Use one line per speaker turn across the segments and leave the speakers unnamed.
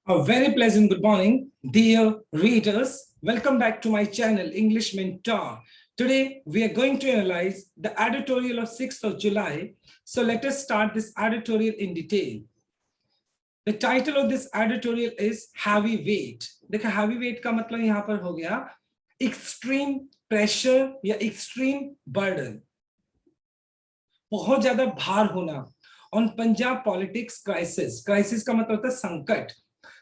A very pleasant good morning, dear readers. Welcome back to my channel, English Mentor. Today, we are going to analyze the editorial of 6th of July. So let us start this editorial in detail. The title of this editorial is Heavy Weight. देखो heavy weight का मतलब यहाँ पर हो गया extreme pressure या extreme burden. बहुत ज्यादा भार होना on Punjab politics crisis. Crisis का मतलब होता है संकट.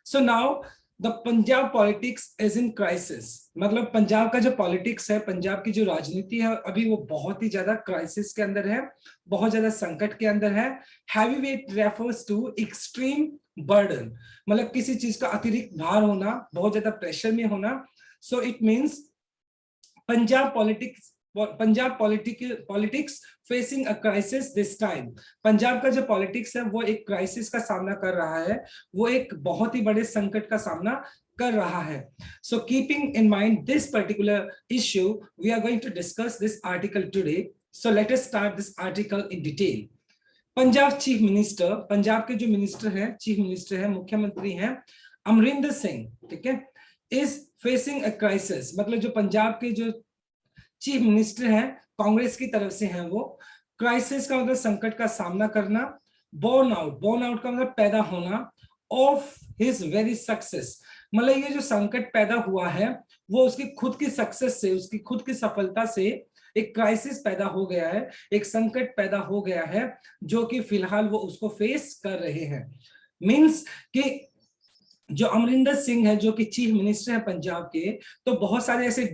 So now the Punjab politics is in crisis. मतलब पंजाब का जो पॉलिटिक्स है, पंजाब की जो राजनीति है, अभी वो बहुत ही ज्यादा क्राइसिस के अंदर है, बहुत ज्यादा संकट के अंदर है. Heavy weight refers to extreme burden, मतलब किसी चीज का अतिरिक्त भार होना, बहुत ज्यादा प्रेशर में होना. So it means Punjab politics facing a crisis this time. Punjab का जो पॉलिटिक्स है वो एक क्राइसिस का सामना कर रहा है, वो एक बहुत ही बड़े संकट का सामना कर रहा है. So keeping in mind this particular issue, we are going to discuss this article today. So let us start this article in detail. Punjab chief minister, Punjab के जो मिनिस्टर हैं, चीफ मिनिस्टर हैं, मुख्यमंत्री हैं अमरिंदर सिंह, ठीक है, इज फेसिंग अ क्राइसिस. मतलब जो पंजाब के जो चीफ मिनिस्टर हैं, कांग्रेस की तरफ से हैं, वो क्राइसिस का मतलब संकट का सामना करना. बर्न आउट का मतलब पैदा होना ऑफ हिज वेरी सक्सेस. मतलब ये जो संकट पैदा हुआ है वो उसकी खुद की सक्सेस से, उसकी खुद की सफलता से एक क्राइसिस पैदा हो गया है, एक संकट पैदा हो गया है जो कि फिलहाल वो उसको फेस कर रहे हैं. मींस कि जो अमरिंदर सिंह है, जो कि चीफ मिनिस्टर है पंजाब के, तो बहुत सारे ऐसे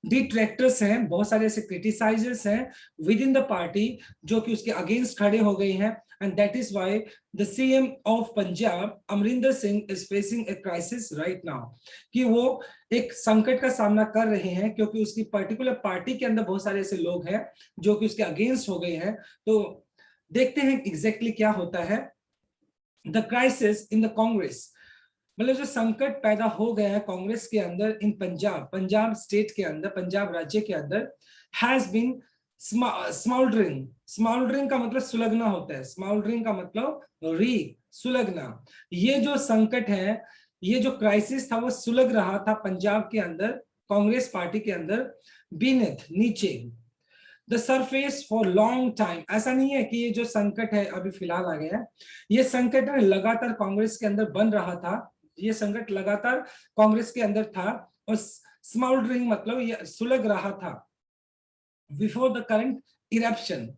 डिट्रैक्टर्स हैं, बहुत सारे ऐसे क्रिटिसाइजर्स हैं विद इन द पार्टी जो कि उसके अगेंस्ट खड़े हो गए हैं. And that is why the CM of Punjab Amarinder Singh is facing a crisis right now, कि वो एक संकट का सामना कर रहे हैं क्योंकि उसकी पर्टिकुलर पार्टी के अंदर बहुत सारे ऐसे लोग हैं जो कि उसके अगेंस्ट हो गए हैं. तो देखते हैं एग्जैक्टली क्या होता है. The crisis in the Congress, मतलब जो संकट पैदा हो गया है कांग्रेस के अंदर इन पंजाब स्टेट के अंदर, पंजाब राज्य के अंदर, हैज बीन स्माउल्डरिंग का मतलब सुलगना होता है, स्माउल्डरिंग का मतलब सुलगना. ये जो संकट है, ये जो क्राइसिस था वो सुलग रहा था पंजाब के अंदर, कांग्रेस पार्टी के अंदर, बीनेथ नीचे, the surface for long time. ऐसा नहीं है कि ये जो संकट है अभी फिलहाल आ गया है, ये संकट लगातार कांग्रेस के अंदर बन रहा था, ये संकट लगातार कांग्रेस के अंदर था. और स्माउल्डरिंग मतलब ये सुलग रहा था before the current eruption.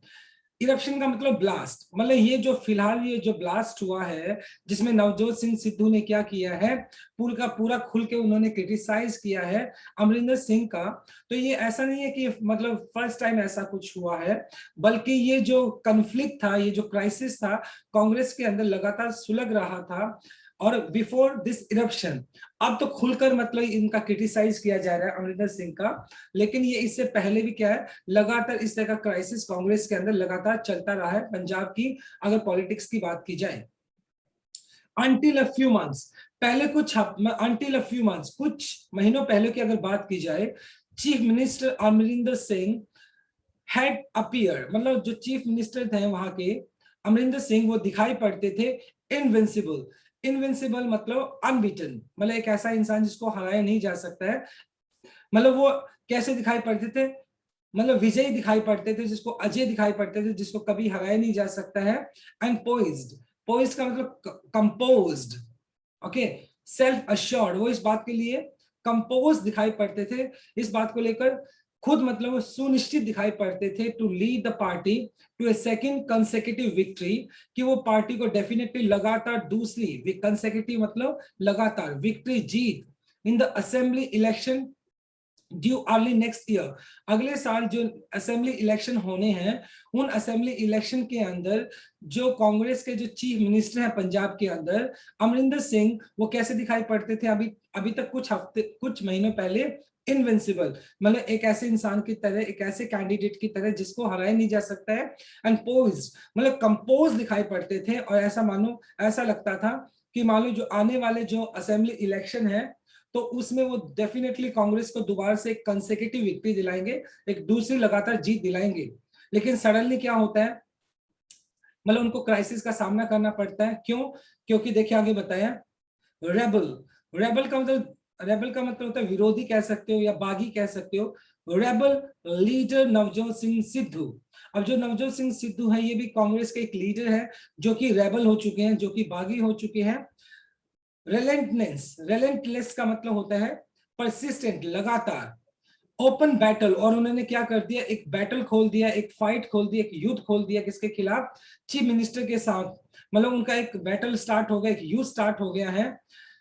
Eruption का मतलब ब्लास्ट, मतलब ये जो फिलहाल ये जो ब्लास्ट हुआ है जिसमें नवजोत सिंह सिद्धू ने क्या किया है, पूरा का पूरा खुल के उन्होंने क्रिटिसाइज किया है अमरिंदर सिंह का. तो ये ऐसा नहीं है कि मतलब फर्स्ट टाइम ऐसा कुछ हुआ है, बल्कि ये जो कन्फ्लिक्ट था, ये जो क्राइसिस था कांग्रेस के अंदर लगातार सुलग रहा था. और बिफोर दिस इरप्शन, अब तो खुलकर मतलब इनका क्रिटिसाइज किया जा रहा है अमरिंदर सिंह का, लेकिन ये इससे पहले भी क्या है, लगातार इस तरह का क्राइसिस कांग्रेस के अंदर लगातार चलता रहा है पंजाब की अगर पॉलिटिक्स की बात की जाए. Until a few months, पहले until a few months, कुछ महीनों पहले की अगर बात की जाए, chief minister Amarinder Singh had appear, मतलब जो चीफ मिनिस्टर थे वहां के अमरिंदर सिंह, वो दिखाई पड़ते थे इनविंसिबल. इनविंसिबल मतलब अनबीटन, मतलब एक ऐसा इंसान जिसको हराया नहीं जा सकता है. मतलब वो कैसे दिखाई पड़ते थे, मतलब विजयी दिखाई पड़ते थे, जिसको अजय दिखाई पड़ते थे, जिसको कभी हराया नहीं जा सकता है. एंड पोइज्ड, पोइज्ड का मतलब कंपोज्ड, ओके, सेल्फ अश्योर्ड, वो इस बात के लिए कंपोज दिखाई पड़ते थे, इस बात को लेकर खुद मतलब वो सुनिश्चित दिखाई पड़ते थे to lead the party to a second consecutive victory, कि वो पार्टी को डेफिनेटली लगातार दूसरी, कंसेक्यूटिव मतलब लगातार, victory Jeet in the assembly election due early next year. अगले साल जो असेंबली इलेक्शन होने हैं, उन असेंबली इलेक्शन के अंदर जो कांग्रेस के जो चीफ मिनिस्टर हैं पंजाब के अंदर अमरिंदर सिंह, वो कैसे दिखाई पड़ते थे अभी अभी तक कुछ महीनों पहले, इनविंसिबल, मतलब एक ऐसे इंसान की तरह, एक ऐसे कैंडिडेट की तरह जिसको हराया नहीं जा सकता है. एंड पोज्ड मतलब कंपोज दिखाई पड़ते थे, और ऐसा मानो, ऐसा लगता था कि मान लो जो आने वाले जो असेंबली इलेक्शन है तो उसमें वो डेफिनेटली कांग्रेस को दोबारा से एक कंसेक्यूटिव विक्ट्री दिलाएंगे, एक दूसरी लगातार जीत दिलाएंगे. लेकिन सडनली क्या होता है, मतलब उनको क्राइसिस का सामना करना पड़ता है. क्यों? क्योंकि देखिए आगे बताया, रेबल, रेबल का मतलब होता है विरोधी कह सकते हो या बागी कह सकते हो। Rebel leader Navjot Singh Sidhu. अब जो नवजोत सिंह सिद्धू है ये भी कांग्रेस के एक लीडर है जो कि रेबल हो चुके हैं, जो कि बागी हो चुके हैं। रेलेंटलेस का मतलब होता है परसिस्टेंट, लगातार। ओपन बैटल, और उन्होंने क्या कर दिया, एक बैटल खोल दिया, एक फाइट खोल दिया, एक युद्ध खोल दिया किसके खिलाफ, चीफ मिनिस्टर के साथ। मतलब उनका एक बैटल स्टार्ट हो गया, एक युद्ध स्टार्ट हो गया है।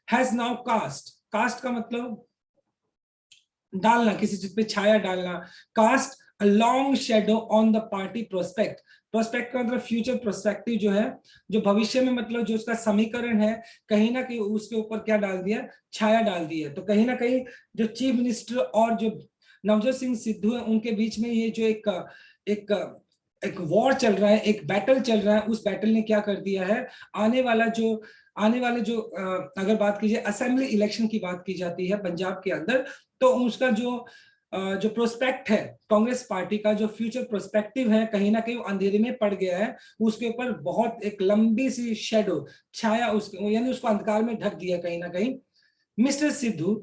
हैज नाउ कास्ट, कास्ट का मतलब डालना, किसी चीज पे छाया डालना। Cast a long shadow on the party prospect, prospect का मतलब फ्यूचर प्रोस्पेक्टिव जो है, जो भविष्य में मतलब जो उसका समीकरण है, कहीं ना कहीं उसके ऊपर क्या डाल दिया, छाया डाल दी है। तो कहीं ना कहीं जो चीफ मिनिस्टर और जो नवजोत सिंह सिद्धू है उनके बीच में ये जो एक एक वॉर चल रहा है, एक बैटल चल रहा है, उस बैटल ने क्या कर दिया है, आने वाले जो अगर बात कीजिए असेंबली इलेक्शन की बात की जाती है पंजाब के अंदर, तो उसका जो प्रोस्पेक्ट है कांग्रेस पार्टी का, जो फ्यूचर प्रोस्पेक्टिव है, कहीं ना कहीं अंधेरे में पड़ गया है। उसके ऊपर बहुत एक लंबी सी शेडो, छाया, उसके यानी उसको अंधकार में ढक दिया कहीं ना कहीं। मिस्टर सिद्धू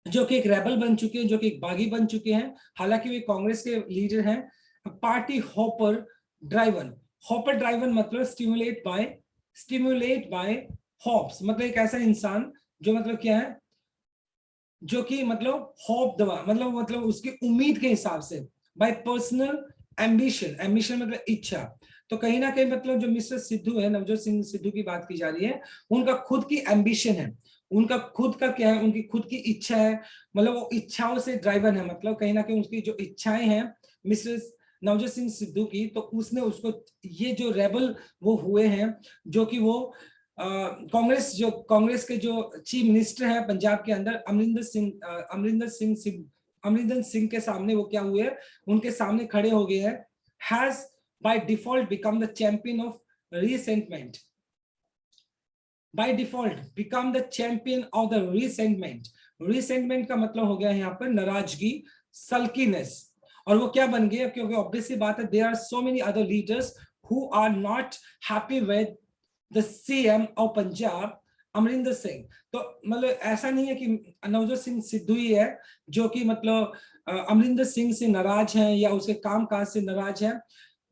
जो कि एक रेबल बन चुके हैं, जो कि एक बागी बन चुके हैं, हालांकि वे कांग्रेस के लीडर हैं। Party hopper driven, hopper driven मतलब स्टिमुलेट बाय हॉप्स, मतलब एक ऐसा इंसान जो मतलब क्या है, जो कि मतलब होप दवा, मतलब उसकी उम्मीद के हिसाब से, बाय पर्सनल एम्बिशन, एम्बिशन मतलब इच्छा। तो कहीं ना कहीं मतलब जो मिस्टर सिद्धू है, नवजोत सिंह सिद्धू की बात की जा रही है, उनका खुद की एम्बिशन है, उनका खुद का क्या है, उनकी खुद की इच्छा है, मतलब वो इच्छाओं से ड्राइवन है। मतलब कहीं ना कहीं उसकी जो इच्छाएं हैं मिस्टर नवजोत सिंह सिद्धू की, तो उसने उसको, ये जो रेबल वो हुए हैं, जो कि वो कांग्रेस के जो चीफ मिनिस्टर हैं पंजाब के अंदर, अमरिंदर सिंह के सामने वो क्या हुए, उनके सामने खड़े हो गए हैं। Has by default become the champion of resentment, by default become the champion of the resentment. Resentment का मतलब हो गया यहाँ पर नाराजगी, सल्कीनेस। और वो क्या बन गया, क्योंकि ऑब्वियसली बात है, there are so many other leaders who are not happy with the CM of Punjab Amarinder Singh. तो मतलब ऐसा नहीं है कि नवजोत सिंह सिद्धू ही है जो कि मतलब अमरिंदर सिंह से नाराज हैं या उसके कामकाज से नाराज हैं।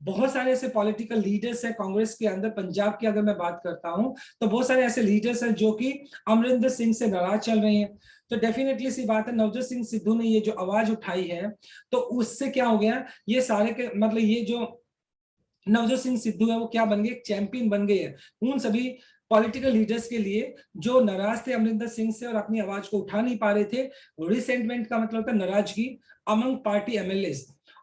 बहुत सारे ऐसे पॉलिटिकल लीडर्स हैं कांग्रेस के अंदर, पंजाब की अगर मैं बात करता हूं तो बहुत सारे ऐसे लीडर्स हैं जो कि अमरिंदर सिंह से नाराज चल रहे हैं। तो डेफिनेटली सी बात है, नवजोत सिंह सिद्धू ने ये जो आवाज उठाई है, तो उससे क्या हो गया, ये सारे के मतलब ये जो नवजोत सिंह सिद्धू है वो क्या बन गए, चैंपियन बन गए हैं उन सभी पॉलिटिकल लीडर्स के लिए जो नाराज थे अमरिंदर सिंह से और अपनी आवाज को उठा नहीं पा रहे थे। रिसेंटमेंट का मतलब होता है नाराजगी अमंग पार्टी एमएलए।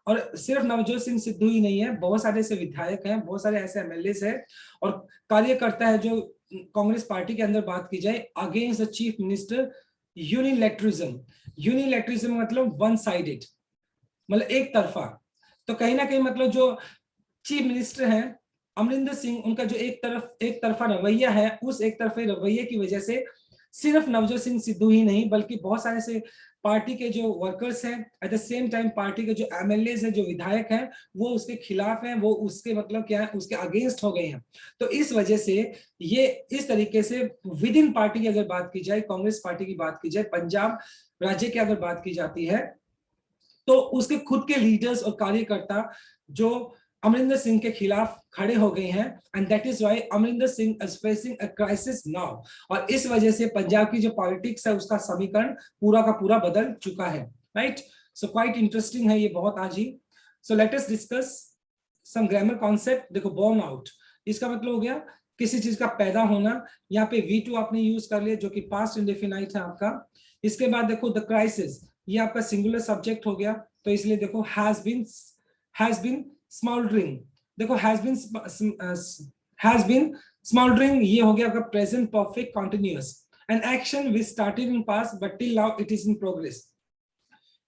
और सिर्फ नवजोत सिंह सिद्धू ही नहीं है, बहुत सारे ऐसे विधायक हैं, बहुत सारे ऐसे एमएलए हैं और कार्यकर्ता है जो कांग्रेस पार्टी के अंदर बात की जाए अगेंस्ट द चीफ मिनिस्टर यूनिलैटरिज्म। यूनिलैटरिज्म मतलब वन साइडेड, मतलब एक तरफा। तो कहीं ना कहीं मतलब जो चीफ मिनिस्टर हैं अमरिंदर सिंह, उनका जो एक तरफा रवैया है, उस एक तरफे रवैये की वजह से सिर्फ नवजोत सिंह सिद्धू ही नहीं बल्कि बहुत सारे से पार्टी के जो वर्कर्स हैं, eight the same time party के जो एमएलए हैं, जो विधायक हैं, वो उसके खिलाफ हैं, वो उसके मतलब क्या है, उसके अगेंस्ट हो गए हैं। तो इस वजह से ये इस तरीके से विद इन पार्टी की अगर बात की जाए, कांग्रेस पार्टी की बात की जाए, पंजाब राज्य की अगर बात की जाती है, तो उसके खुद के लीडर्स और कार्यकर्ता जो अमरिंदर सिंह के खिलाफ खड़े हो गए हैं, and that is why Amarinder Singh is facing a crisis now. और इस वजह से पंजाब की जो पॉलिटिक्स है उसका समीकरण पूरा का पूरा बदल चुका है। राइट, सो क्वाइट इंटरेस्टिंग है ये बहुत आज ही। So let us discuss some grammar concept. देखो बॉर्न आउट, इसका मतलब हो गया किसी चीज का पैदा होना। यहाँ पे V2 आपने यूज कर लिया जो कि पास्ट इंडेफिनाइट है आपका। इसके बाद देखो द क्राइसिस, ये आपका सिंगुलर सब्जेक्ट हो गया, तो इसलिए देखो हैज बीन स्मॉल्डरिंग। देखो हैज बीन स्मॉल्डरिंग, ये हो गया आपका present perfect continuous. An action which started in past but till now it is in progress.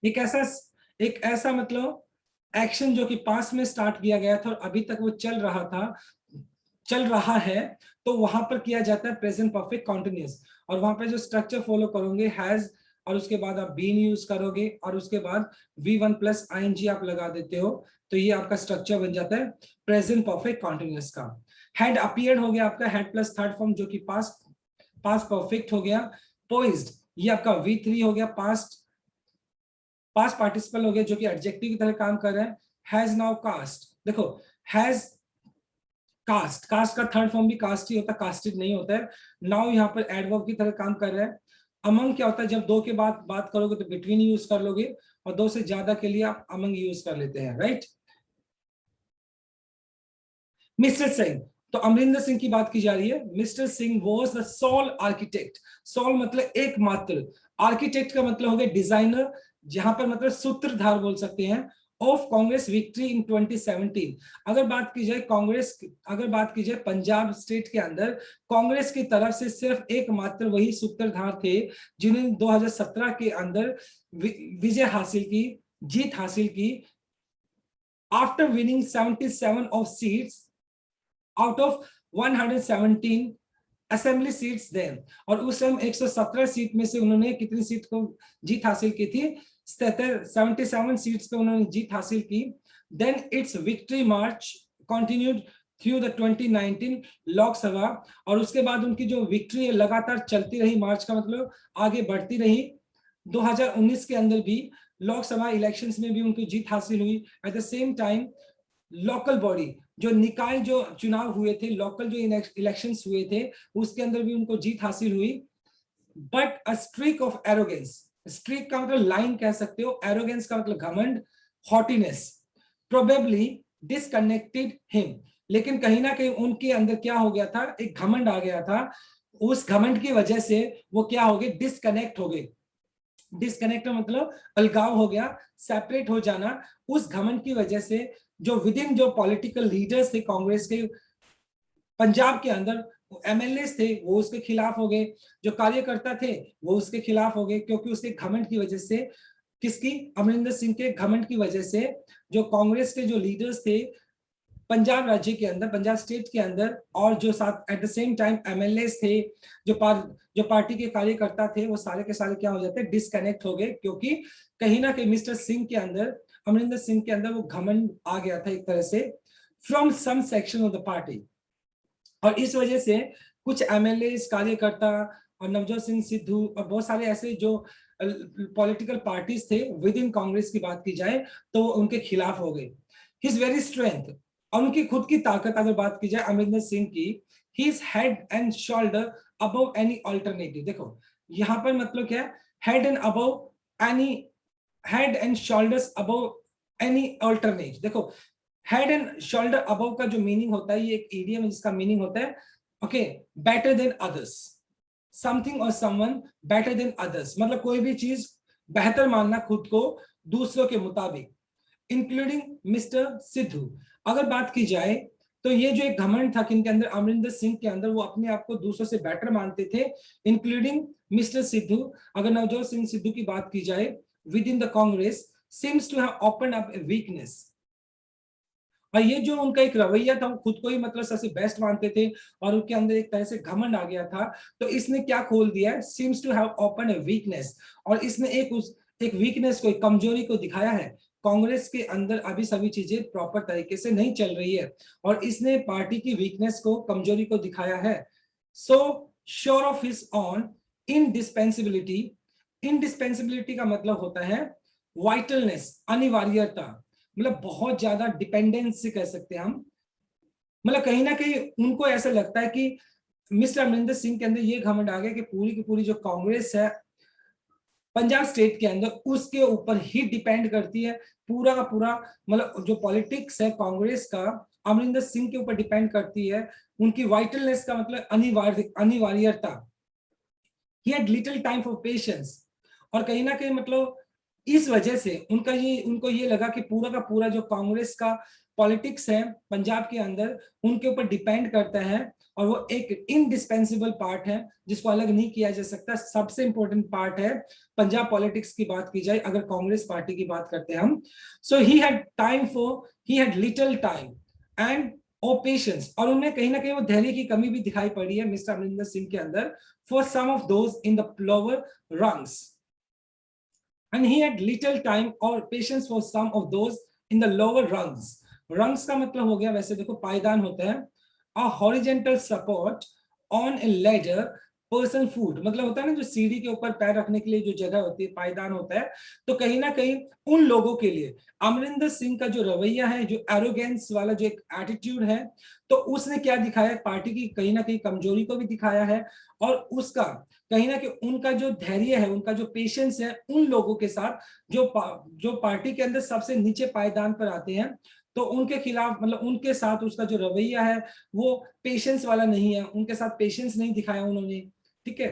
एक ऐसा मतलब एक्शन जो कि पास्ट में स्टार्ट किया गया था और अभी तक वो चल रहा है, तो वहां पर किया जाता है प्रेजेंट परफेक्ट कंटिन्यूअस। और वहां पे जो स्ट्रक्चर फॉलो करोगे हैज, और उसके बाद आप बीन यूज करोगे और उसके बाद V1 प्लस ING आप लगा देते हो, तो ये आपका स्ट्रक्चर बन जाता है प्रेजेंट परफेक्ट कंटिन्यूअस का। हैड अपीयर्ड हो गया आपका हैड प्लस थर्ड फॉर्म जो कि पास्ट परफेक्ट हो गया। पोइज्ड ये आपका V3 हो गया, पास्ट पार्टिसिपल हो गया जो कि एडजेक्टिव की तरह काम कर रहा है। हैज नाउ कास्ट, देखो हैज कास्ट, कास्ट का थर्ड फॉर्म भी कास्ट ही होता है, कास्टेड नहीं होता है। नाउ यहाँ पर एडवर्ब की तरह काम कर रहा है। अमंग क्या होता है, जब दो के बाद बात करोगे तो बिटवीन यूज कर लोगे, और दो से ज्यादा के लिए आप अमंग यूज कर लेते हैं, राइट। मिस्टर सिंह, तो अमरिंदर सिंह की बात की जा रही है। Mister Singh was the sole architect, sole मतलब एकमात्र, आर्किटेक्ट का मतलब हो गया डिजाइनर, जहां पर मतलब सूत्रधार बोल सकते हैं, ऑफ कांग्रेस विक्ट्री इन 2017। अगर बात की जाए कांग्रेस, अगर बात की जाए पंजाब स्टेट के अंदर कांग्रेस की तरफ से सिर्फ एकमात्र वही सूत्रधार थे जिन्होंने 2017 के अंदर विजय हासिल की, जीत हासिल की, after winning 77 of seats out of 117 assembly seats then. और उस टाइम 117 सीट में से उन्होंने कितनी सीट को जीत हासिल की थी, 77 सीट्स पे उन्होंने जीत हासिल की। Then its victory march continued through the 2019 Lok Sabha, और उसके बाद उनकी जो विक्ट्री है लगातार चलती रही, मार्च का मतलब आगे बढ़ती रही। 2019 के अंदर भी लोकसभा इलेक्शंस में भी उनको जीत हासिल हुई। Eight the same time local body, जो निकाय जो चुनाव हुए थे, लोकल जो इलेक्शंस हुए थे, उसके अंदर भी उनको जीत हासिल हुई। But a streak of arrogance, streak का मतलब लाइन कह सकते हो, एरोगेंस का मतलब घमंड, हॉटीनेस, प्रोबेबली डिसकनेक्टेड हिम, लेकिन कहीं ना कहीं उनके अंदर क्या हो गया था, एक घमंड आ गया था। उस घमंड की वजह से वो क्या हो गए, डिसकनेक्ट हो गए। डिसकनेक्ट मतलब अलगाव हो गया, सेपरेट हो जाना। उस घमंड की वजह से जो विद इन जो पॉलिटिकल लीडर्स थे कांग्रेस के पंजाब के अंदर, एमएलए थे वो उसके खिलाफ हो गए, जो कार्यकर्ता थे वो उसके खिलाफ हो गए, क्योंकि उसके घमंड की वजह से, किसकी, अमरिंदर सिंह के घमंड की वजह से जो कांग्रेस के जो लीडर्स थे पंजाब राज्य के अंदर, पंजाब स्टेट के अंदर, और जो साथ eight the same time MLA थे, जो पार्टी के कार्यकर्ता थे, वो सारे के सारे क्या हो जाते, डिसकनेक्ट हो गए, क्योंकि कहीं ना कहीं मिस्टर सिंह के अंदर, अमरिंदर सिंह के अंदर वो घमंड आ गया था एक तरह से, from some section of the party. और इस वजह से कुछ एमएलए, कार्यकर्ता, और नवजोत सिंह सिद्धू और बहुत सारे ऐसे जो पॉलिटिकल पार्टीज थे विद इन कांग्रेस की बात की जाए तो उनके खिलाफ हो गए। हिज वेरी स्ट्रेंथ, और उनकी खुद की ताकत अगर बात की जाए अमरिंदर सिंह की, he is head and shoulder above any alternative. देखो यहाँ पर मतलब क्या है, head and above any, head and shoulders above any alternative. देखो हेड एंड शोल्डर अबव का जो मीनिंग होता है, ये एक इडियम है जिसका मीनिंग होता है okay, better than others, something और समवन बेटर देन अदर्स, मतलब कोई भी चीज बेहतर मानना खुद को दूसरों के मुताबिक, इंक्लूडिंग मिस्टर सिद्धू। अगर बात की जाए तो ये जो एक घमंड था किनके अंदर, अमरिंदर सिंह के अंदर, वो अपने आप को दूसरों से बेटर मानते थे, इंक्लूडिंग मिस्टर सिद्धू। अगर नवजोत सिंह सिद्धू की बात की जाए, within the Congress seems to have open up a weakness. और ये जो उनका एक रवैया था, वो खुद को ही मतलब सबसे बेस्ट मानते थे, और उनके अंदर एक तरह से घमंड आ गया था, तो इसने क्या खोल दिया है, seems to have open a weakness, और इसने एक वीकनेस को, एक कमजोरी को दिखाया है। कांग्रेस के अंदर अभी सभी चीजें प्रॉपर तरीके से नहीं चल रही है, और इसने पार्टी की वीकनेस को, कमजोरी को दिखाया है। So sure of his own indispensability, indispensability का मतलब होता है वाइटलनेस, अनिवार्यता, मतलब बहुत ज्यादा डिपेंडेंसी कह सकते हैं हम। मतलब कहीं ना कहीं उनको ऐसा लगता है कि मिस्टर अमरिंदर सिंह के अंदर ये घमंड आ गया कि पूरी की पूरी जो कांग्रेस है पंजाब स्टेट के अंदर, उसके ऊपर ही डिपेंड करती है, पूरा का पूरा, मतलब जो पॉलिटिक्स है कांग्रेस का अमरिंदर सिंह के ऊपर डिपेंड करती है। उनकी वाइटलनेस का मतलब अनिवार्यता। ही had little time for patience, और कहीं ना कहीं मतलब इस वजह से उनको ये लगा कि पूरा का पूरा जो कांग्रेस का पॉलिटिक्स है पंजाब के अंदर, उनके ऊपर डिपेंड करता है, और वो एक इनडिस्पेंसिबल पार्ट है जिसको अलग नहीं किया जा सकता, सबसे इंपॉर्टेंट पार्ट है पंजाब पॉलिटिक्स की बात की जाए, अगर कांग्रेस पार्टी की बात करते हैं हम। So he had little time and no patience, और उन्हें कहीं ना कहीं वो धैर्य की कमी भी दिखाई पड़ी है मिस्टर अमरिंदर सिंह के अंदर, for some of those in the lower rungs, and he had little time or patience for some of those in the lower rungs. Rungs का मतलब हो गया, वैसे देखो पायदान होता है, a horizontal support on a ladder person food मतलब होता है ना जो सीढ़ी के ऊपर पैर रखने के लिए जो जगह होती है, पायदान होता है, तो कहीं ना कहीं उन लोगों के लिए अमरिंदर सिंह का जो रवैया है, जो एरोगेंस वाला जो एक एटीट्यूड है, तो उसने क्या दिखाया, पार्टी की कहीं ना कहीं कमजोरी को भी दिखाया है, और उसका कहीं ना कहीं उनका जो धैर्य है, उनका जो पेशेंस है उन लोगों के साथ जो पार्टी के अंदर सबसे नीचे पायदान पर आते हैं, तो उनके खिलाफ मतलब उनके साथ उसका जो रवैया है वो पेशेंस वाला नहीं है, उनके साथ पेशेंस नहीं दिखाया उन्होंने, ठीक है।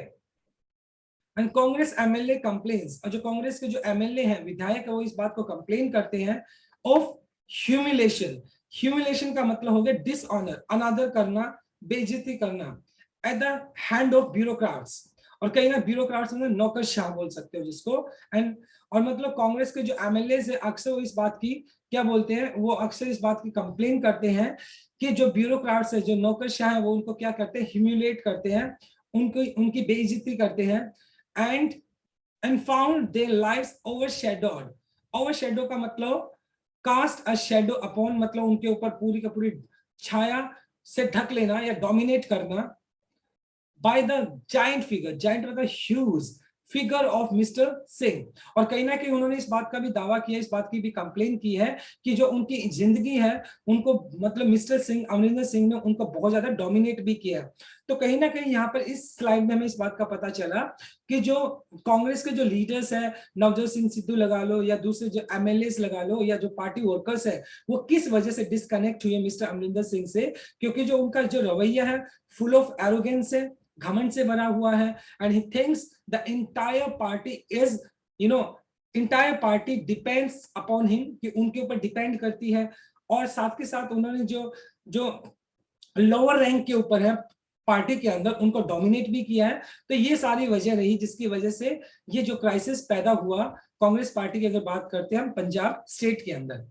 एंड कांग्रेस एमएलए कंप्लेन्स, और जो कांग्रेस के जो एमएलए हैं, विधायक है, वो इस बात को कंप्लेन करते हैं ऑफ ह्यूमिलेशन। ह्यूमिलेशन का मतलब हो गया डिसऑनर, अनादर करना, बेइज्जती करना एट द हैंड ऑफ ब्यूरोक्राट्स, और कहीं ना ब्यूरोक्राट्स में नौकरशाह बोल सकते हो जिसको। एंड और मतलब कांग्रेस के जो एमएलए है अक्सर वो इस बात की क्या बोलते हैं, वो अक्सर इस बात की कंप्लेन करते हैं कि जो ब्यूरोक्राट्स है, जो नौकरशाह है, वो उनको क्या करते हैं, ह्यूमिलेट करते हैं, उनको उनकी बेइज्जती करते हैं। and and found their lives overshadowed। overshadow का मतलब cast a shadow upon, मतलब उनके ऊपर पूरी का पूरी छाया से ढक लेना या डोमिनेट करना, by the giant figure, giant मतलब huge figure of mister Singh. और कहीं ना कहीं उन्होंने इस बात का भी दावा किया, इस बात की भी कंप्लेन की है कि जो उनकी जिंदगी है उनको मतलब मिस्टर सिंह, अमरिंदर सिंह ने उनको बहुत ज्यादा डोमिनेट भी किया है। तो कहीं ना कहीं यहाँ पर इस स्लाइड में हमें इस बात का पता चला कि जो कांग्रेस के जो लीडर्स है, नवजोत सिंह सिद्धू लगा लो या दूसरे जो एमएलए लगा लो या जो पार्टी वर्कर्स है, वो किस वजह से डिस्कनेक्ट हुए मिस्टर अमरिंदर सिंह से, क्योंकि जो उनका जो रवैया है फुल ऑफ एरोगेंस है, घमंड से भरा हुआ है। And he thinks the entire party is entire party depends upon him, कि उनके ऊपर डिपेंड करती है। और साथ के साथ उन्होंने जो जो लोअर रैंक के ऊपर है पार्टी के अंदर, उनको डोमिनेट भी किया है। तो ये सारी वजह रही जिसकी वजह से ये जो क्राइसिस पैदा हुआ कांग्रेस पार्टी की, अगर बात करते हैं हम पंजाब स्टेट के अंदर।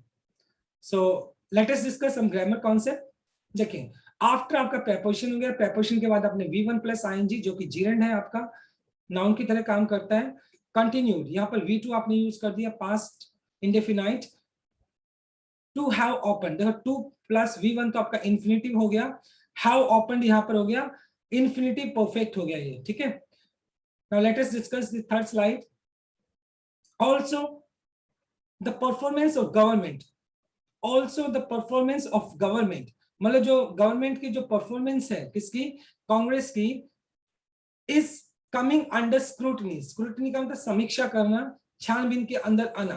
So let us discuss some grammar concept. देखिए, आफ्टर आपका प्रेपोजिशन हो गया, प्रेपोजिशन के बाद आपने V1 प्लस आईएनजी जो कि जीरेंड है आपका, नाउन की तरह काम करता है। कंटिन्यूड, यहाँ पर V2 आपने यूज कर दिया, past indefinite. To have open, देखो 2 प्लस V1 तो आपका इंफिनिटिव हो गया, हैव ओपन यहाँ पर हो गया इंफिनिटिव परफेक्ट हो गया ये, ठीक है। Now let us discuss the third slide. Also the performance of government, also the performance of government, मतलब जो गवर्नमेंट की जो परफॉर्मेंस है किसकी, कांग्रेस की, is coming under scrutiny. Scrutiny का मतलब समीक्षा करना, छानबीन के अंदर आना,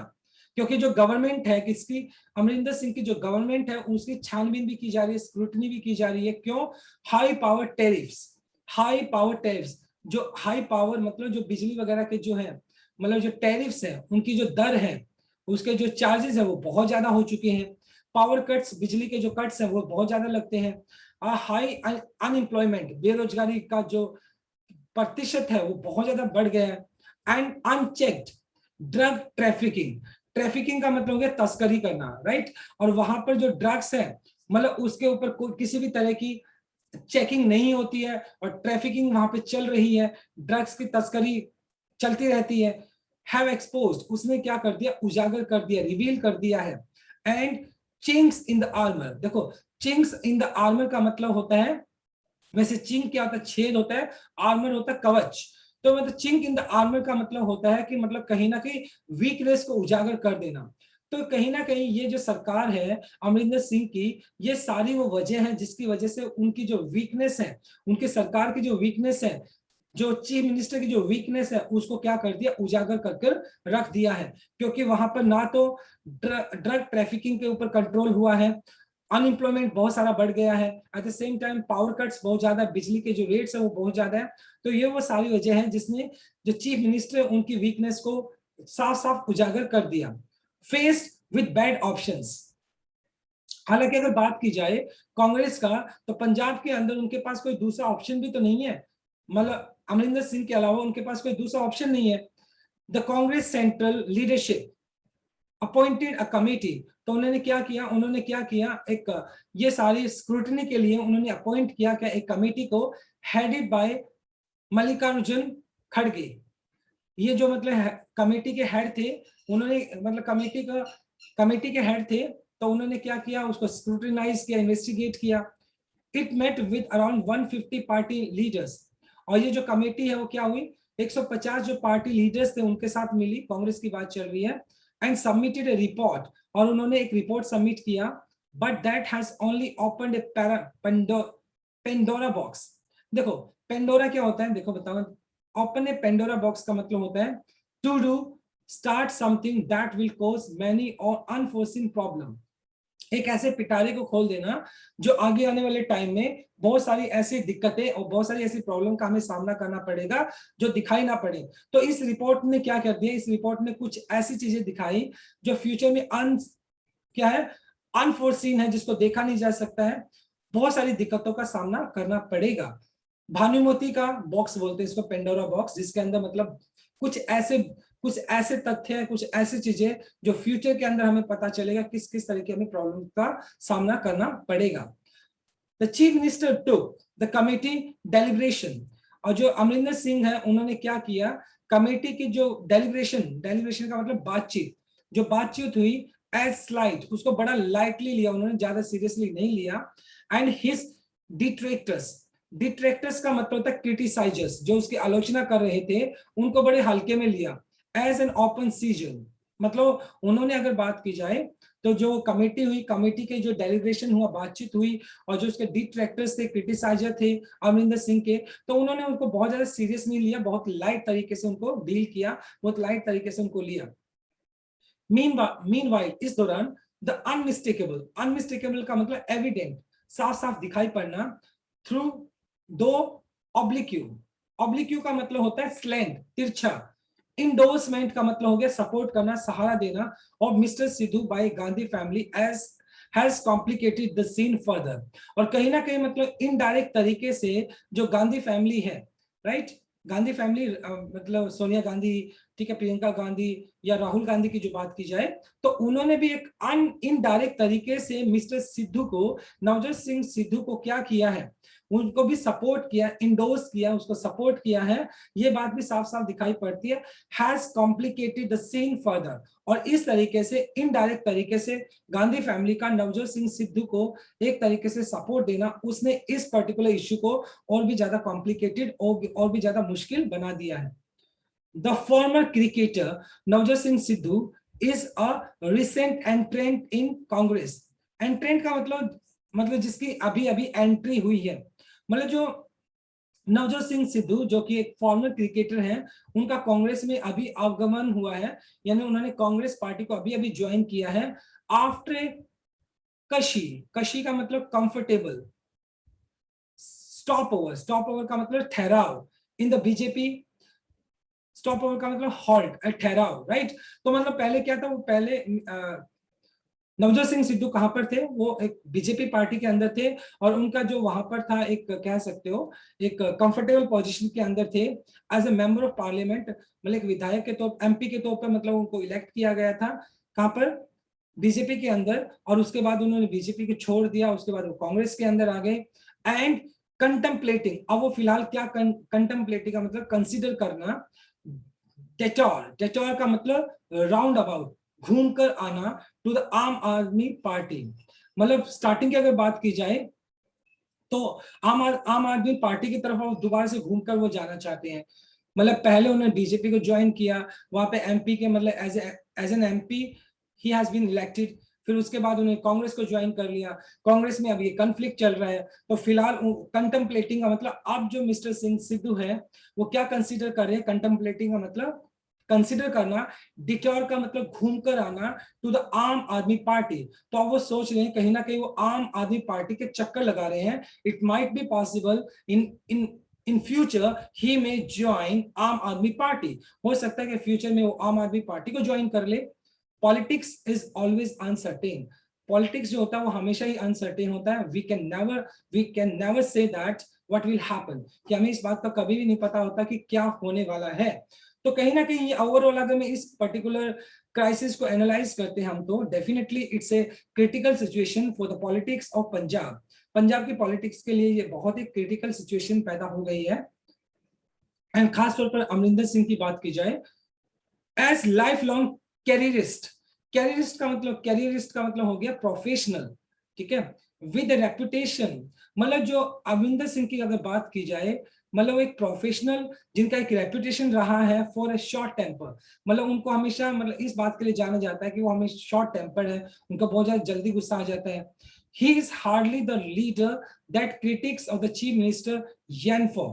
क्योंकि जो गवर्नमेंट है किसकी, अमरिंदर सिंह की जो गवर्नमेंट है उसकी छानबीन भी की जा रही है, स्क्रूटनी भी की जा रही है। क्यों, high power tariffs, high power tariffs, जो हाई पावर मतलब जो बिजली वगैरह के जो है, मतलब जो टेरिफ्स है उनकी जो दर है, उसके जो चार्जेस है वो बहुत ज्यादा हो चुके हैं। पावर कट्स, बिजली के जो कट्स हैं वो बहुत ज्यादा लगते हैं। हाई अनएम्प्लॉयमेंट, बेरोजगारी का जो प्रतिशत है वो बहुत ज्यादा बढ़ गया है। And unchecked drug trafficking, trafficking का मतलब हो गया तस्करी करना, राइट। और वहां पर जो ड्रग्स है मतलब उसके ऊपर कोई किसी भी तरह की चेकिंग नहीं होती है और ट्रैफिकिंग वहां पे चल रही है, ड्रग्स की तस्करी चलती रहती है। हैव एक्सपोज्ड, उसने क्या कर दिया, उजागर कर दिया, रिवील कर दिया है। And chinks in the armour, देखो चिंक्स इन द आर्मर का मतलब होता है, वैसे चिंक क्या होता है, छेद होता है, आर्मर होता है कवच। तो मतलब चिंक इन द आर्मर का मतलब होता है कि मतलब कहीं ना कहीं वीकनेस को उजागर कर देना। तो कहीं ना कहीं ये जो सरकार है अमरिंदर सिंह की, ये सारी वो वजह है जिसकी वजह से उनकी जो वीकनेस है, उनकी सरकार की जो वीकनेस है, जो चीफ मिनिस्टर की जो वीकनेस है उसको क्या कर दिया, उजागर कर कर रख दिया है। क्योंकि वहां पर ना तो ड्रग ट्रैफिकिंग के ऊपर कंट्रोल हुआ है, अनएम्प्लॉयमेंट बहुत सारा बढ़ गया है, eight the same time power cuts बहुत ज्यादा, बिजली के जो रेट्स है वो बहुत ज्यादा है। तो ये वो सारी वजह है जिसने जो चीफ मिनिस्टर है उनकी वीकनेस को साफ साफ उजागर कर दिया। फेस्ड विद बैड ऑप्शंस, हालांकि अगर बात की जाए कांग्रेस का, तो पंजाब के अंदर उनके पास कोई दूसरा ऑप्शन भी तो नहीं है, मतलब अमरिंदर सिंह के अलावा उनके पास कोई दूसरा ऑप्शन नहीं है। The Congress central leadership appointed a committee, तो उन्होंने क्या किया, उन्होंने क्या किया, एक ये सारी स्क्रूटनी के लिए उन्होंने अपॉइंट किया क्या, एक कमेटी को, हेडेड बाय मल्लिकार्जुन खड़गे। ये जो मतलब कमेटी के हेड थे, उन्होंने मतलब कमेटी के हेड थे, तो उन्होंने क्या किया, उसको स्क्रूटिनाइज किया, इन्वेस्टिगेट किया। It met with around 150 party leaders, और ये जो कमेटी है वो क्या हुई, 150 जो पार्टी लीडर्स थे उनके साथ मिली, कांग्रेस की बात चल रही है, एंड सबमिटेड ए रिपोर्ट, और उन्होंने एक रिपोर्ट सबमिट किया, but that has only opened A Pandora box. देखो पेंडोरा क्या होता है, देखो बताओ, ओपन ए पेंडोरा बॉक्स का मतलब होता है to do start something that will cause many और अनफोर्सिन प्रॉब्लम, एक ऐसे पिटारे को खोल देना जो आगे आने वाले टाइम में बहुत सारी ऐसी दिक्कतें और बहुत सारी ऐसी प्रॉब्लम का हमें सामना करना पड़ेगा जो दिखाई ना पड़े। तो इस रिपोर्ट ने क्या कर दिया, इस रिपोर्ट ने कुछ ऐसी चीजें दिखाई जो फ्यूचर में क्या है, अनफोर्सीन है, जिसको देखा नहीं जा सकता है, बहुत सारी दिक्कतों का सामना करना पड़ेगा। भानुमति का बॉक्स बोलते हैं इसको, पेंडोरा बॉक्स, जिसके अंदर मतलब कुछ ऐसे तथ्य हैं, कुछ ऐसी चीजें जो फ्यूचर के अंदर हमें पता चलेगा किस किस तरीके हमें प्रॉब्लम का सामना करना पड़ेगा। The chief minister took the committee deliberation, और जो अमरिंदर सिंह है उन्होंने क्या किया, कमेटी की जो डेलिब्रेशन का मतलब बातचीत, जो बातचीत हुई, एज स्लाइट, उसको बड़ा लाइटली लिया उन्होंने, ज्यादा सीरियसली नहीं लिया। एंड हिज डिट्रैक्टर्स का मतलब होता है क्रिटिसाइजर्स, जो उसकी आलोचना कर रहे थे उनको बड़े हल्के में लिया, एज एन ओपन सीजन, मतलब उन्होंने अगर बात की जाए तो जो कमेटी हुई, कमेटी के जो डेलीब्रेशन हुआ, बातचीत हुई, और जो उसके डिट्रैक्टर्स थे, क्रिटिसाइजर थे अमरिंदर सिंह के, तो उन्होंने उनको बहुत ज्यादा सीरियस नहीं लिया, बहुत लाइट तरीके से उनको डील किया, बहुत लाइट तरीके से उनको लिया। मीनवाइल इस दौरान द अनमिस्टेकेबल का मतलब एविडेंट, साफ साफ दिखाई पड़ना, थ्रू दो ऑब्लिक्यू का मतलब होता है स्लैंट, तिरछा, इंडोर्समेंट का मतलब हो गया सपोर्ट करना, सहारा देना, और mister Sidhu by Gandhi family as has complicated the scene further, और कहीं ना कहीं मतलब इनडायरेक्ट तरीके से जो गांधी फैमिली है, राइट, गांधी फैमिली मतलब सोनिया गांधी, ठीक है, प्रियंका गांधी या राहुल गांधी की जो बात की जाए, तो उन्होंने भी एक इनडायरेक्ट तरीके से मिस्टर सिद्धू को, नवजोत सिंह सिद्धू को क्या किया है, उनको भी सपोर्ट किया, इंडोर्स किया, उसको सपोर्ट किया है, ये बात भी साफ साफ दिखाई पड़ती है, has complicated the scene further, और इस तरीके से इनडायरेक्ट तरीके से गांधी फैमिली का नवजोत सिंह सिद्धू को एक तरीके से सपोर्ट देना, उसने इस पर्टिकुलर इश्यू को और भी ज्यादा कॉम्प्लिकेटेड और भी ज्यादा मुश्किल बना दिया है। The former cricketer Navjot Singh Sidhu is a recent एंट्रेंट इन कांग्रेस। एंट्रेंट का मतलब जिसकी अभी अभी एंट्री हुई है, मतलब जो नवजोत सिंह सिद्धू जो कि एक फॉर्मर क्रिकेटर हैं, उनका कांग्रेस में अभी आगमन हुआ है, यानी उन्होंने कांग्रेस पार्टी को अभी अभी ज्वाइन किया है, आफ्टर कशी का मतलब कंफर्टेबल, स्टॉप ओवर का मतलब ठहराव, in the BJP, stop over का मतलब हॉल्ट, ठहराव, राइट। तो मतलब पहले क्या था, वो पहले नवजोत सिंह सिद्धू कहां पर थे, वो एक बीजेपी पार्टी के अंदर थे, और उनका जो वहां पर था, एक कह सकते हो एक कंफर्टेबल पोजीशन के अंदर थे, as a member of parliament, मतलब एक विधायक के तौर, एमपी के तौर पर मतलब उनको इलेक्ट किया गया था, कहां पर, बीजेपी के अंदर, और उसके बाद उन्होंने बीजेपी को छोड़ दिया, उसके बाद वो कांग्रेस के अंदर आ गए, एंड कंटेम्पलेटिंग, अब वो फिलहाल क्या कंटेम्पलेटिंग का मतलब कंसिडर करना, डेटोर का मतलब राउंड अबाउट, घूम कर आना, टू द आम आदमी पार्टी, मतलब स्टार्टिंग की अगर बात की जाए तो आम आदमी पार्टी की तरफ वो दोबारा से घूमकर वो जाना चाहते हैं, मतलब पहले उन्होंने बीजेपी को ज्वाइन किया, वहां पे एमपी के मतलब as an MP he has been elected, फिर उसके बाद उन्होंने कांग्रेस को ज्वाइन कर लिया, कांग्रेस में अभी कॉन्फ्लिक्ट चल रहा है, तो फिलहाल कंटेम्पलेटिंग का मतलब अब जो मिस्टर सिंह सिद्धू है वो क्या कंसीडर कर रहे हैं, कंटेम्पलेटिंग का मतलब कंसिडर करना, डिटोर का मतलब घूम कर आना, टू द आम आदमी पार्टी, तो अब वो सोच रहे हैं कहीं ना कहीं वो आम आदमी पार्टी के चक्कर लगा रहे हैं, it might be possible in future ही में ज्वाइन आम आदमी पार्टी, हो सकता है कि फ्यूचर में वो आम आदमी पार्टी को ज्वाइन कर ले। Politics is always uncertain, politics जो होता है वो हमेशा ही अनसर्टेन होता है, we can never say that what will happen, कि हमें इस बात का कभी भी नहीं पता होता कि क्या होने वाला है। तो कहीं ना कहीं ये ओवरऑल अगर मैं इस पर्टिकुलर क्राइसिस को एनालाइज करते हैं हम, तो definitely it's a critical situation for the politics of Punjab, Punjab की पॉलिटिक्स के लिए ये बहुत ही क्रिटिकल सिचुएशन पैदा हो गई है। एंड खासतौर पर अमरिंदर सिंह की बात की जाए, as lifelong careerist, careerist का मतलब हो गया प्रोफेशनल, ठीक है, विद रेपुटेशन, मतलब जो अमरिंदर सिंह की अगर बात की जाए, मतलब एक प्रोफेशनल जिनका एक रेपुटेशन रहा है फॉर ए शॉर्ट टेम्पर, मतलब उनको हमेशा मतलब इस बात के लिए जाना जाता है कि वो हमेशा शॉर्ट टेम्पर्ड है, उनको बहुत ज्यादा जल्दी गुस्सा आ जाता है। He is hardly the leader that critics of the chief minister yearn for.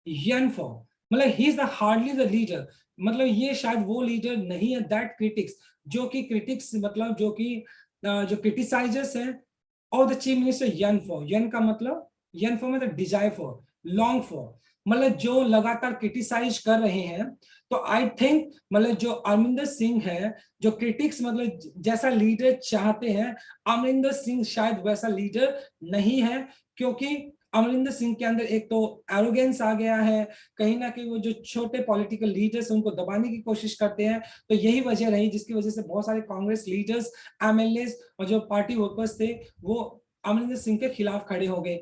Yearn for मतलब he is the hardly the leader, मतलब ये शायद वो लीडर नहीं है दैट क्रिटिक्स, जो कि क्रिटिक्स मतलब जो कि जो क्रिटिसाइजर्स हैं और the chief minister yearn for, yearn का मतलब यन फॉर मतलब डिजायर फॉर, लॉन्ग फॉर, मतलब जो लगातार क्रिटिसाइज कर रहे हैं। तो आई थिंक मतलब जो अमरिंदर सिंह है, जो क्रिटिक्स मतलब जैसा लीडर चाहते हैं, अमरिंदर सिंह शायद वैसा लीडर नहीं है, क्योंकि अमरिंदर सिंह के अंदर एक तो एरोगेंस आ गया है, कहीं ना कहीं वो जो छोटे पॉलिटिकल लीडर्स उनको दबाने की कोशिश करते हैं। तो यही वजह रही जिसकी वजह से बहुत सारे कांग्रेस लीडर्स, एमएलए और जो पार्टी वर्कर्स थे वो अमरिंदर सिंह के खिलाफ खड़े हो गए।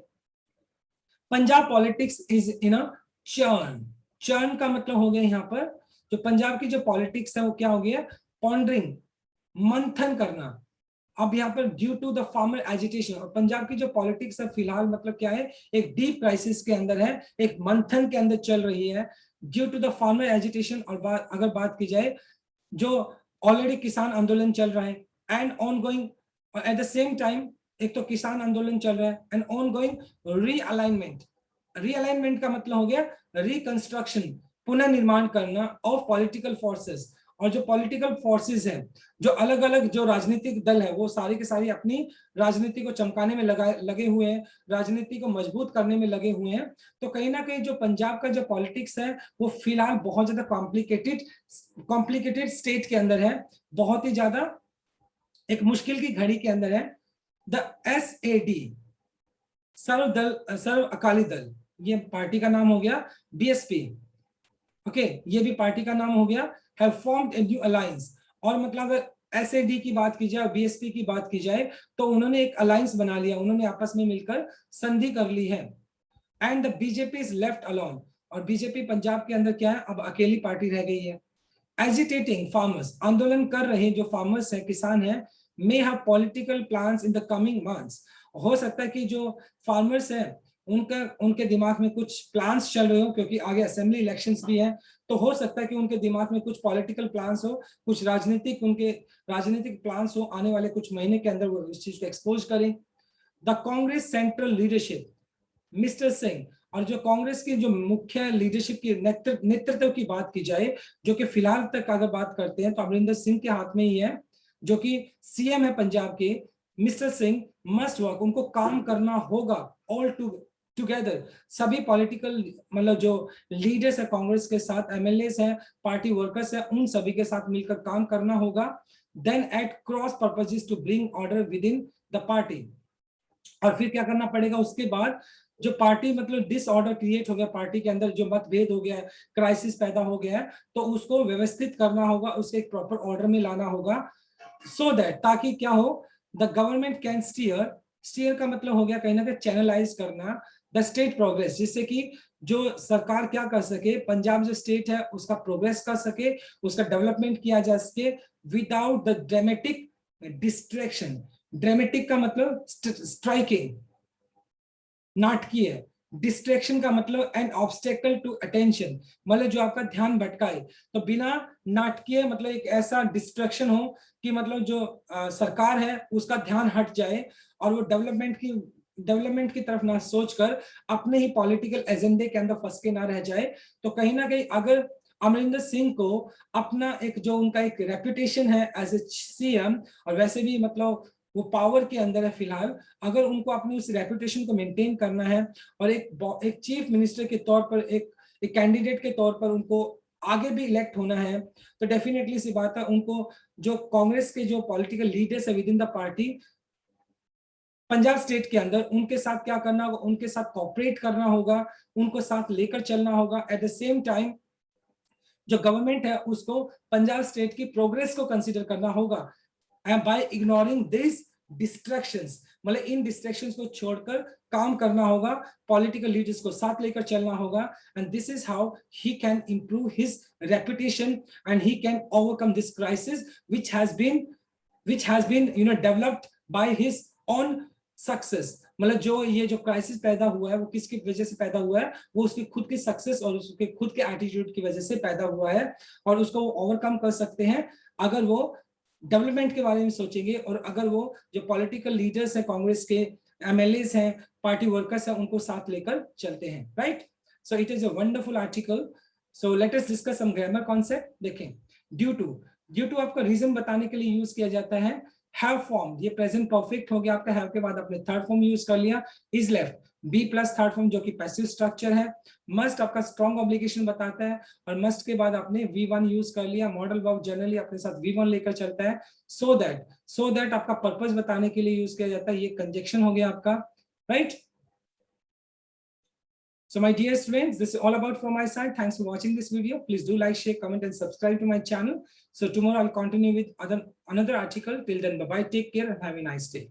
Punjab politics is in a churn, churn का मतलब हो गया यहाँ पर जो पंजाब की जो पॉलिटिक्स है वो क्या हो गया, पॉन्डरिंग, मंथन करना। अब यहाँ पर due to the farmer agitation, और पंजाब की जो पॉलिटिक्स है फिलहाल मतलब क्या है, एक डीप क्राइसिस के अंदर है, एक मंथन के अंदर चल रही है due to the farmer agitation. और अगर बात की जाए जो ऑलरेडी किसान आंदोलन चल रहा है and on going, eight the same time एक तो किसान आंदोलन चल रहा है and on going realignment, realignment का मतलब हो गया रिकंस्ट्रक्शन, पुनर्निर्माण करना ऑफ पॉलिटिकल फोर्सेस। और जो पॉलिटिकल फोर्सेस हैं, जो अलग अलग जो राजनीतिक दल है, वो सारी के सारी अपनी राजनीति को चमकाने में लगे हुए हैं, राजनीति को मजबूत करने में लगे हुए हैं। तो कहीं ना कहीं जो पंजाब का जो पॉलिटिक्स है वो फिलहाल बहुत ज्यादा कॉम्प्लिकेटेड स्टेट के अंदर है, बहुत ही ज्यादा एक मुश्किल की घड़ी के अंदर है। द SAD, सर्व अकाली दल, ये पार्टी का नाम हो गया, BSP, ओके, ये भी पार्टी का नाम हो गया, have formed a new alliance. और मतलब अगर SAD की बात की जाए, BSP की बात की जाए, तो उन्होंने एक अलायंस बना लिया, उन्होंने आपस में मिलकर संधि कर ली है। And the BJP is left alone, और बीजेपी पंजाब के अंदर क्या है, अब अकेली पार्टी रह गई है। एजिटेटिंग फार्मर्स, आंदोलन कर रहे जो फार्मर्स है, किसान है, may have political plans in the coming months. हो सकता है कि जो फार्मर्स है उनके दिमाग में कुछ प्लान्स चल रहे हो, क्योंकि आगे असेंबली इलेक्शंस भी है, तो हो सकता है कि उनके दिमाग में कुछ पॉलिटिकल प्लान्स हो, कुछ राजनीतिक प्लान्स हो, आने वाले कुछ महीने के अंदर वो इस चीज को एक्सपोज करें। The Congress central leadership, mister Singh, और जो कांग्रेस की जो मुख्य लीडरशिप की नेतृत्व की बात की जाए, जो कि फिलहाल तक अगर बात करते हैं तो अमरिंदर सिंह के हाथ में ही है, जो कि CM है पंजाब के। मिस्टर सिंह मस्ट वर्क, उनको काम करना होगा ऑल टुगेदर, सभी पॉलिटिकल मतलब जो लीडर्स है कांग्रेस के साथ, MLAs हैं, पार्टी वर्कर्स हैं, उन सभी के साथ मिलकर काम करना होगा। Then at cross purposes to bring order within the party, और फिर क्या करना पड़ेगा उसके बाद, जो पार्टी मतलब डिसऑर्डर क्रिएट हो गया पार्टी के अंदर, जो मतभेद हो गया है, क्राइसिस पैदा हो गया है, तो उसको व्यवस्थित करना होगा, उसके एक प्रॉपर ऑर्डर में लाना होगा, सो दैट ताकि क्या हो, the government can steer, steer का मतलब हो गया कहीं ना कहीं चैनलाइज करना द स्टेट प्रोग्रेस, जिससे कि जो सरकार क्या कर सके, पंजाब जो स्टेट है उसका प्रोग्रेस कर सके, उसका डेवलपमेंट किया जा सके without the dramatic distraction. Dramatic का मतलब स्ट्राइकिंग, नाटकीय, डिस्ट्रैक्शन का मतलब एन ऑब्स्टेकल टू अटेंशन, मतलब जो आपका ध्यान भटकाए। तो बिना नाटकीय मतलब एक ऐसा डिस्ट्रैक्शन हो कि मतलब जो सरकार है उसका ध्यान हट जाए और वो डेवलपमेंट की तरफ ना सोचकर अपने ही पॉलिटिकल एजेंडे के अंदर फंस के ना रह जाए। तो कहीं ना कहीं अगर अमरिंदर सिंह को अपना एक जो उनका एक रेपुटेशन है एज ए CM, और वैसे भी मतलब वो पावर के अंदर है फिलहाल, अगर उनको अपनी उस रेपुटेशन को मेंटेन करना है और एक चीफ मिनिस्टर के तौर पर, एक कैंडिडेट के तौर पर उनको आगे भी इलेक्ट होना है, तो डेफिनेटली सी बात है उनको जो कांग्रेस के जो पॉलिटिकल लीडर्स है with in the party Punjab state के अंदर, उनके साथ क्या करना होगा, उनके साथ कोऑपरेट करना होगा, उनको साथ लेकर चलना होगा। एट द सेम टाइम जो गवर्नमेंट है उसको पंजाब स्टेट की प्रोग्रेस को कंसीडर करना होगा, and by ignoring this distractions, मतलब इन डिस्ट्रैक्शंस को छोड़कर काम करना होगा, पॉलिटिकल लीडर्स को साथ लेकर चलना होगा, and this is how he can improve his reputation and he can overcome this crisis which has been developed by his own success, मतलब जो ये जो क्राइसिस पैदा हुआ है वो किसकी वजह से पैदा हुआ है, वो उसकी खुद की सक्सेस और उसके खुद के एटीट्यूड की वजह से पैदा हुआ है, और उसको वो ओवरकम कर सकते हैं अगर वो डेवलपमेंट के बारे में सोचेंगे, और अगर वो जो पॉलिटिकल लीडर्स हैं, कांग्रेस के एमएलएस हैं, पार्टी वर्कर्स हैं, उनको साथ लेकर चलते हैं, right. So it is a wonderful article. So let us discuss some grammar concept. देखें, ड्यू टू आपका रीजन बताने के लिए यूज किया जाता है। हैव फॉर्म, ये प्रेजेंट परफेक्ट हो गया आपका, हैव के बाद आपने थर्ड फॉर्म यूज कर लिया, is left be plus third form जो कि पैसिव स्ट्रक्चर है। मस्ट आपका स्ट्रॉन्ग ऑब्लिगेशन बताता है, और मस्ट के बाद आपने V1 यूज कर लिया, मॉडल वर्ब जनरली अपने साथ V1 लेकर चलता है। सो दैट आपका पर्पस बताने के लिए यूज किया जाता है, ये कंजक्शन हो गया आपका, right. So my dear students, this is all about from my side. Thanks for watching this video. Please do like, share, comment, and subscribe to my channel. So tomorrow I'll continue with another article. Till then, bye bye. Take care and have a nice day.